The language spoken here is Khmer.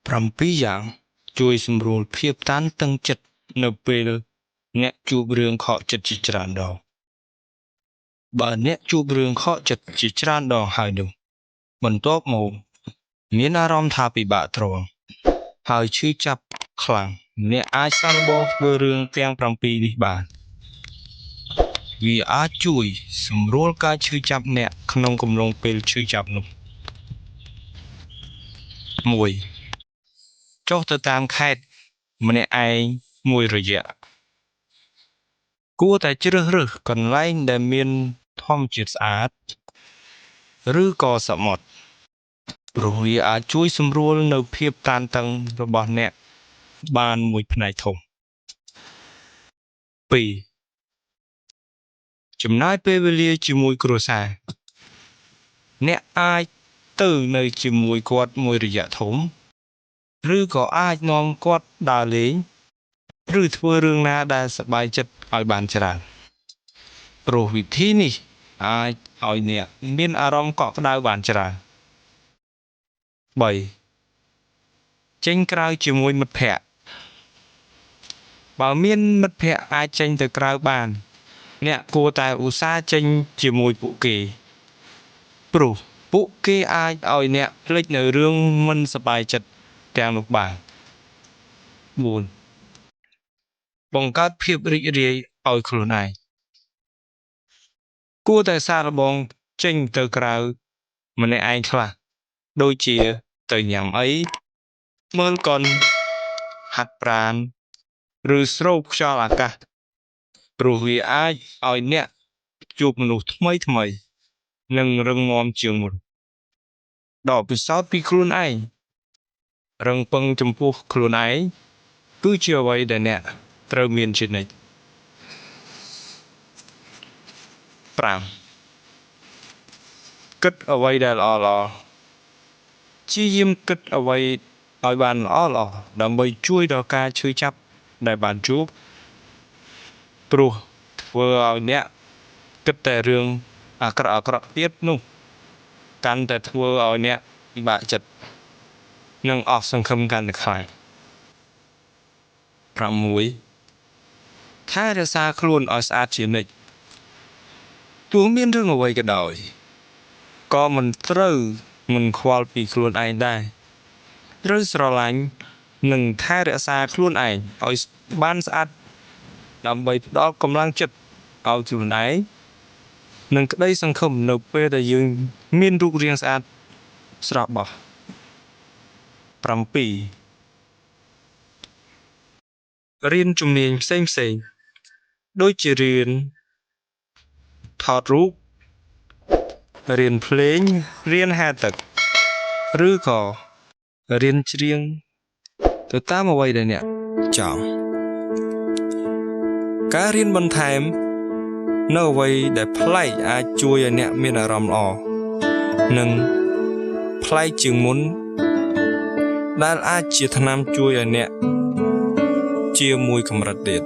7 យ៉ាងជួយសម្រួលភាពតានតឹងចិត្តនៅពេលអ្នកជួបរឿងខកចិត្តជាច្រើនដងបើអ្នកជួបរឿងខកចិត្តជាច្រើនដងហើយនោះបន្ទាប់មកមានអារម្មណ៍ថាពិបាកទ្រាំហើយឈឺចាប់ខ្លាំងអ្នកអាចសាកល្បងធ្វើរឿងទាំង7នេះបានវាអាចជួយសម្រួលការឈឺចាប់អ្នកក្នុងកំឡុងពេលឈឺចាប់នោះ1ចុះទៅតាមខេត្តម្នាក់ឯងមួយរយៈគួរតែជ្រើសរើសកន្លែងដែលមានធម្មជាតិស្អាតឬក៏សមុទ្រព្រោះវាអាចជួយសម្រួលនៅភាពតានតឹងរបស់អ្នកបានមួយផ្នែកធំ2ចំណាយពេលវេលាជាមួយគ្រួសារអ្នកអាចទៅនៅជាមួយគាត់មួយរយៈធំឬក៏អាចនាំគាត់ដើរលេងឬធ្វើរឿងណាដែលសប្បាយចិត្តឲ្យបានច្រើនព្រោះវិធីនេះអាចឲ្យអ្នកមានអារម្មណ៍កក់ក្ដៅបានច្រើន3ចេញក្រៅជាមួយមិត្តភក្តិបើមានមិត្តភក្តិអាចចេញទៅក្រៅបានអ្នកគួរតែឧស្សាហ៍ចេញជាមួយពួកគេព្រោះពួកគេអាចឲ្យអ្នកភ្លេចនៅរឿងមិនសប្បាយចិត្តទាំងនោះបាន4បង្កើតភាពរីករាយឲ្យខ្លួនឯងគួរតែសាកល្បងចេញទៅក្រៅម្នាក់ឯងខ្លះដូចជាទៅញ៉ាំអីមើលកុនហាត់ប្រាណឬស្រូបខ្យល់អាកាសព្រោះវាអាចឲ្យអ្នកជួបមនុស្សថ្មីនិងរឹងមាំជាងមុនដកពិសោធន៍ពីខ្លួនឯងរឹងពឹងចំពោះខ្លួនឯងគឺជាអ្វីដែលអ្នកត្រូវមានជានិច្ច5គិតអ្វីដែលល្អៗព្យាយាមគិតអ្វីឲ្យបានល្អដើម្បីជួយដល់ការឈឺចាប់ដែលបានជួបព្រោះធ្វើឲ្យអ្នកគិតតែរឿងអាក្រក់ទៀតនោះកាន់តែធ្វើឲ្យអ្នកពិបាកចិត្តនិងអស់សង្ឃឹមកាន់តែខ្លាំង6ថែរក្សាខ្លួនឲ្យស្អាតជានិច្ចទោះមានរឿងអ្វីក៏ដោយក៏មិនត្រូវមិនខ្វល់ពីខ្លួនឯងដែរត្រូវស្រឡាញ់និងថែរក្សាខ្លួនឯងឲ្យបានស្អាតដើម្បីផ្ដល់កម្លាំងចិត្តឲ្យខ្លួនឯងនិងក្តីសង្ឃឹមនៅពេលដែលយើងមានរូបរាងស្អាតស្រស់បោះ7រៀនជំនាញផ្សេងដូចជារៀនថតរូបរៀនភ្លេងរៀនហែលទឹកឬក៏រៀនច្រៀងទៅតាមអ្វីដែលអ្នកចង់ការរៀនបន្ថែមនៅអ្វីដែលប្លែកអាចជួយឲ្យអ្នកមានអារម្មណ៍ល្អនិងប្លែកជាងមុនដែលអាចជាថ្នាំជួយឲ្យអ្នកជាមួយកម្រិតទៀត